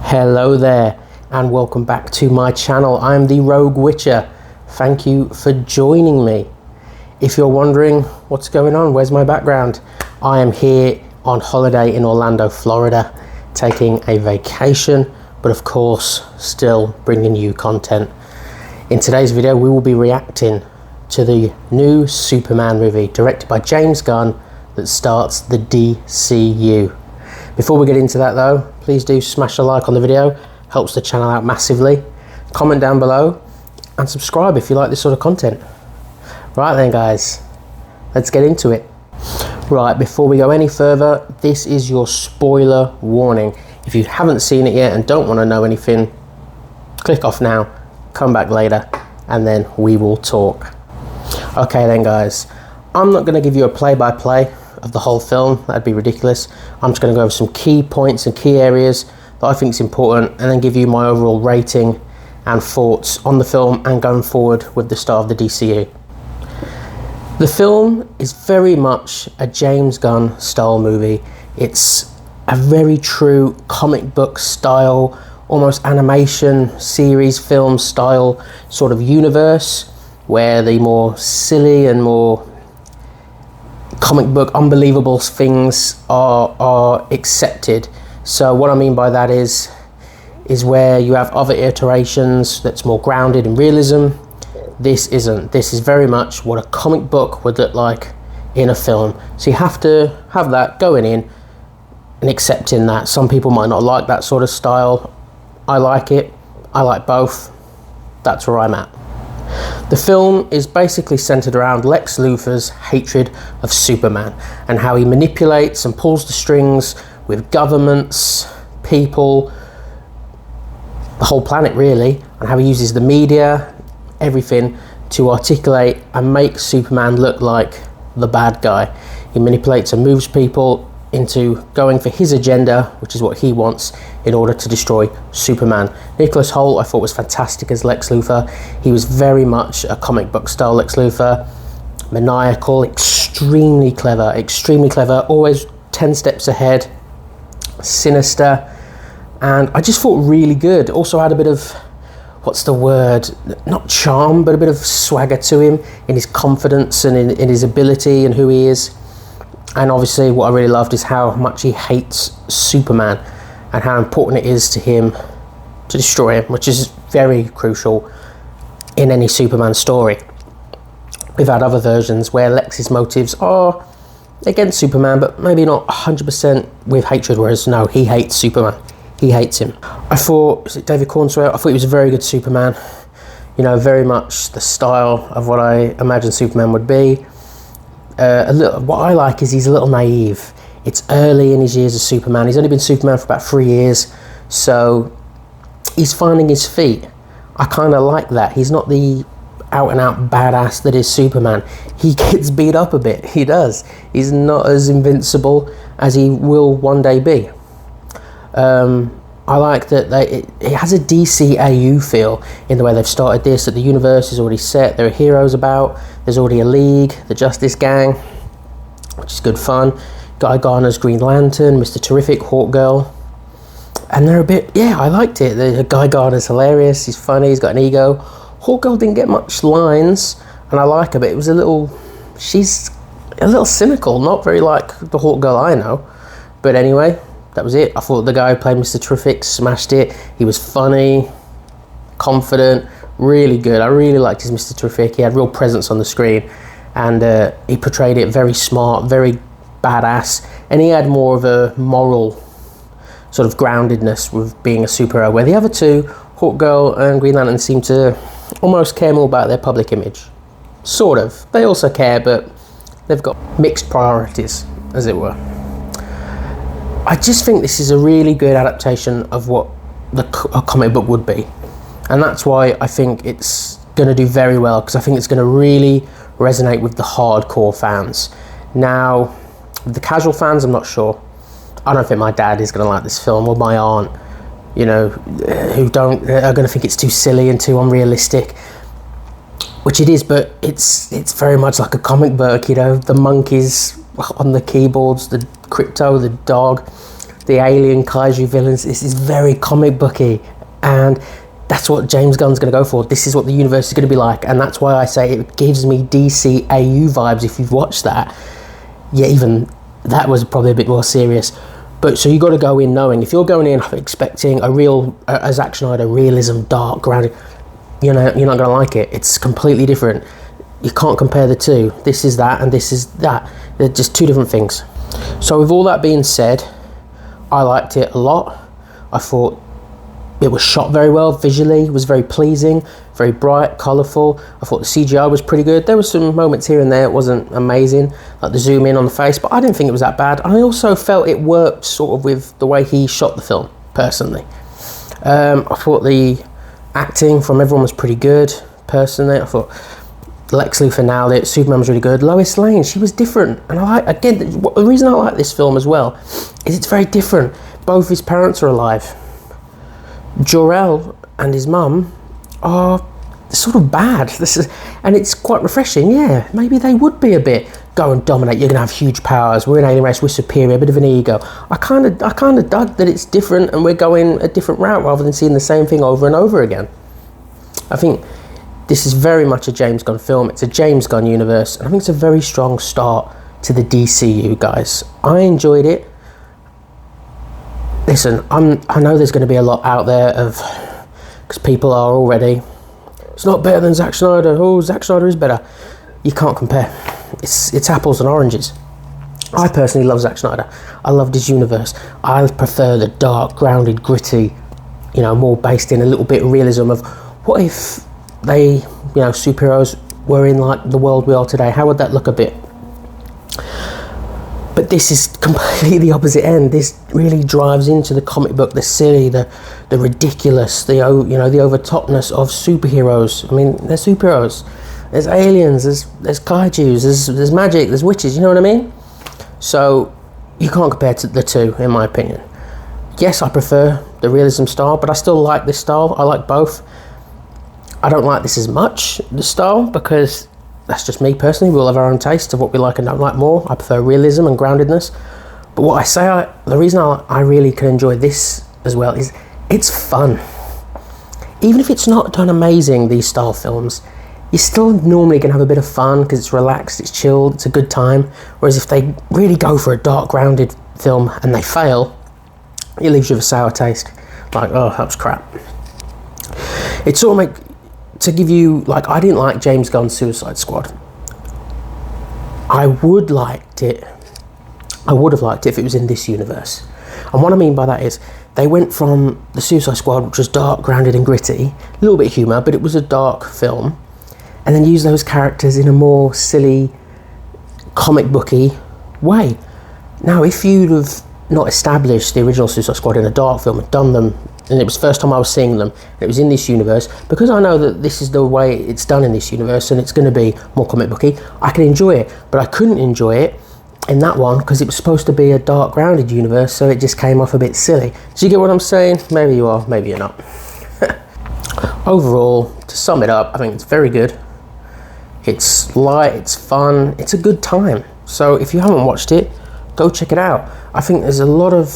Hello there and welcome back to my channel. I'm the Rogue Witcher. Thank you for joining me. If you're wondering what's going on, where's my background? I am here on holiday in Orlando, Florida, taking a vacation, but of course still bringing you content. In today's video we will be reacting to the new Superman movie directed by James Gunn that starts the DCU. Before we get into that though, please do smash a like on the video, helps the channel out massively. Comment down below and subscribe if you like this sort of content. Right then guys, let's get into it. Right, before we go any further, this is your spoiler warning. If you haven't seen it yet and don't want to know anything, click off now, come back later, and then we will talk. Okay then guys, I'm not going to give you a play-by-play of the whole film, that'd be ridiculous. I'm just going to go over some key points and key areas that I think is important and then give you my overall rating and thoughts on the film and going forward with the start of the DCU. The film is very much a James Gunn style movie. It's a very true comic book style, almost animation series film style sort of universe where the more silly and more comic book unbelievable things are accepted. So what I mean by that is where you have other iterations that's more grounded in realism. This isn't. This is very much what a comic book would look like in a film. So you have to have that going in and accepting that. Some people might not like that sort of style. I like it. I like both. That's where I'm at. The film is basically centered around Lex Luthor's hatred of Superman and how he manipulates and pulls the strings with governments, people, the whole planet really, and how he uses the media, everything to articulate and make Superman look like the bad guy. He manipulates and moves people into going for his agenda, which is what he wants, in order to destroy Superman. Nicholas Hoult I thought was fantastic as Lex Luthor. He was very much a comic book style Lex Luthor, maniacal, extremely clever, always 10 steps ahead, sinister, and I just thought really good. Also had a bit of, what's the word, not charm, but a bit of swagger to him in his confidence and in his ability and who he is. And obviously what I really loved is how much he hates Superman and how important it is to him to destroy him, which is very crucial in any Superman story. We've had other versions where Lex's motives are against Superman, but maybe not 100% with hatred, whereas no, he hates Superman. He hates him. I thought, is it David Cornswell? I thought he was a very good Superman. You know, very much the style of what I imagine Superman would be. What I like is he's a little naive. It's early in his years as Superman. He's only been Superman for about 3 years, so he's finding his feet. I kind of like that. He's not the out and out badass that is Superman. He gets beat up a bit. He does. He's not as invincible as he will one day be. I like that it has a DCAU feel in the way they've started this, that the universe is already set, there are heroes about, there's already a league, the Justice Gang, which is good fun. Guy Gardner's Green Lantern, Mr. Terrific, Hawkgirl, and they're a bit, yeah, I liked it. Guy Gardner's hilarious, he's funny, he's got an ego. Hawkgirl didn't get much lines, and I like her, but it was she's a little cynical, not very like the Hawkgirl I know, but anyway. That was it. I thought the guy who played Mr. Terrific smashed it. He was funny, confident, really good. I really liked his Mr. Terrific. He had real presence on the screen and he portrayed it very smart, very badass, and he had more of a moral sort of groundedness with being a superhero, where the other two, Hawkgirl and Green Lantern, seem to almost care more about their public image. Sort of. They also care, but they've got mixed priorities, as it were. I just think this is a really good adaptation of what a comic book would be. And that's why I think it's going to do very well, because I think it's going to really resonate with the hardcore fans. Now, the casual fans, I'm not sure. I don't think my dad is going to like this film, or my aunt, you know, who are going to think it's too silly and too unrealistic. Which it is, but it's very much like a comic book, you know, the monkeys on the keyboards, the crypto, the dog, the alien kaiju villains. This is very comic booky, and that's what James Gunn's going to go for. This is what the universe is going to be like, and that's why I say it gives me DCAU vibes. If you've watched that, yeah, even that was probably a bit more serious. But so you got to go in knowing, if you're going in expecting a real, Zack Snyder realism, dark, grounded, you're not going to like it. It's completely different. You can't compare the two. This is that, and this is that. They're just two different things. So with all that being said, I liked it a lot. I thought it was shot very well visually. It was very pleasing, very bright, colourful. I thought the CGI was pretty good. There were some moments here and there it wasn't amazing, like the zoom in on the face, but I didn't think it was that bad. I also felt it worked sort of with the way he shot the film, personally. I thought the acting from everyone was pretty good, personally. I thought Lex Luthor nailed it. Superman was really good. Lois Lane, she was different. And the reason I like this film as well is it's very different. Both his parents are alive. Jor-El and his mum are sort of bad. And it's quite refreshing. Yeah, maybe they would be a bit, go and dominate, you're gonna have huge powers, we're an alien race, we're superior, a bit of an ego. I kind of dug that it's different and we're going a different route rather than seeing the same thing over and over again. I think this is very much a James Gunn film. It's a James Gunn universe, and I think it's a very strong start to the DCU, guys. I enjoyed it. Listen, I know there's going to be a lot out there because people are already, it's not better than Zack Snyder. Oh, Zack Snyder is better. You can't compare. It's apples and oranges. I personally love Zack Snyder. I loved his universe. I prefer the dark, grounded, gritty, more based in a little bit of realism of what if they, superheroes were in like the world we are today. How would that look a bit? But this is completely the opposite end. This really drives into the comic book, the silly, the ridiculous, the overtopness of superheroes. I mean, they're superheroes. There's aliens, there's kaijus, there's magic, there's witches, you know what I mean? So you can't compare to the two, in my opinion. Yes, I prefer the realism style, but I still like this style. I like both. I don't like this as much, the style, because that's just me personally. We all have our own taste of what we like and don't like more. I prefer realism and groundedness. But what I say, the reason I really can enjoy this as well is it's fun. Even if it's not done amazing, these style films, you're still normally going to have a bit of fun because it's relaxed, it's chilled, it's a good time. Whereas if they really go for a dark, grounded film and they fail, it leaves you with a sour taste. Like, oh, that was crap. It sort of to give you, like, I didn't like James Gunn's Suicide Squad. I would have liked it if it was in this universe. And what I mean by that is, they went from the Suicide Squad, which was dark, grounded and gritty, a little bit of humour, but it was a dark film, and then used those characters in a more silly, comic booky way. Now, if you'd have not established the original Suicide Squad in a dark film and done them, and it was the first time I was seeing them, and it was in this universe, because I know that this is the way it's done in this universe and it's going to be more comic booky, I can enjoy it. But I couldn't enjoy it in that one because it was supposed to be a dark, grounded universe, so it just came off a bit silly. Do you get what I'm saying? Maybe you are, maybe you're not. Overall, to sum it up, I think it's very good. It's light, it's fun, it's a good time. So if you haven't watched it, go check it out. I think there's a lot of,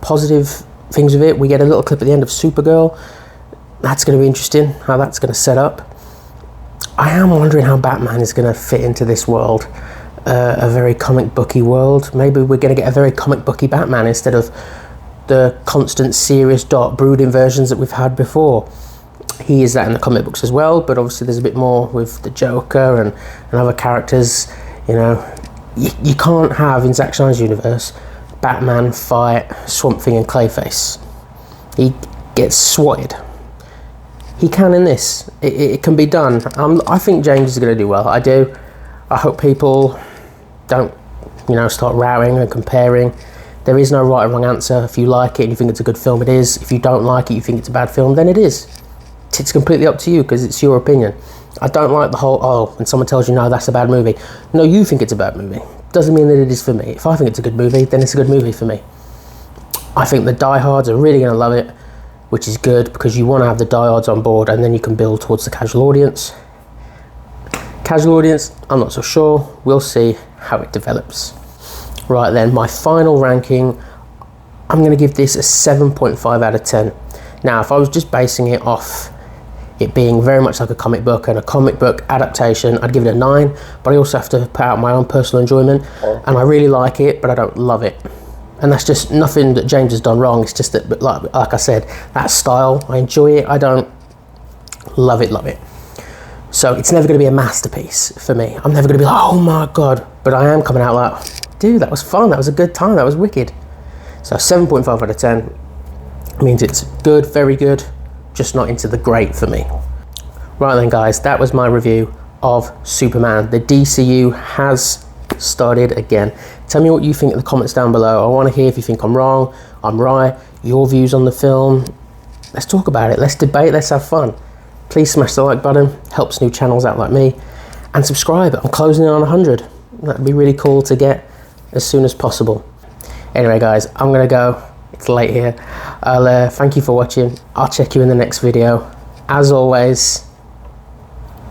positive things with it. We get a little clip at the end of Supergirl. That's going to be interesting, how that's going to set up. I am wondering how Batman is going to fit into this world, a very comic booky world. Maybe we're going to get a very comic booky Batman instead of the constant serious, dark, brooding versions that we've had before. He is that in the comic books as well, but obviously there's a bit more with the Joker and other characters. You can't have, in Zack Snyder's universe, Batman fight Swamp Thing and Clayface. He gets swatted. He can in this. It can be done. I think James is going to do well. I do. I hope people don't, start rowing and comparing. There is no right or wrong answer. If you like it and you think it's a good film, it is. If you don't like it, you think it's a bad film, then it is. It's completely up to you because it's your opinion. I don't like the whole, when someone tells you, no, that's a bad movie. No, you think it's a bad movie. Doesn't mean that it is for me. If I think it's a good movie, then it's a good movie for me. I think the diehards are really going to love it, which is good because you want to have the diehards on board and then you can build towards the casual audience. Casual audience, I'm not so sure. We'll see how it develops. Right then, my final ranking. I'm going to give this a 7.5 out of 10. Now, if I was just basing it off it being very much like a comic book and a comic book adaptation, I'd give it a 9, but I also have to put out my own personal enjoyment, and I really like it, but I don't love it. And that's just nothing that James has done wrong. It's just that, like I said, that style, I enjoy it, I don't love it. So it's never going to be a masterpiece for me. I'm never going to be like, oh my God, but I am coming out like, dude, that was fun, that was a good time, that was wicked. So 7.5 out of 10 means it's good, very good, just not into the great for me. Right then guys, that was my review of Superman. The DCU has started again. Tell me what you think in the comments down below. I want to hear if you think I'm wrong, I'm right, your views on the film. Let's talk about it, let's debate, let's have fun. Please smash the like button, helps new channels out like me, and subscribe. I'm closing in on 100. That'd be really cool to get as soon as possible. Anyway guys, I'm gonna go. It's late here. I'll thank you for watching. I'll check you in the next video. As always,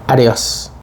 adios.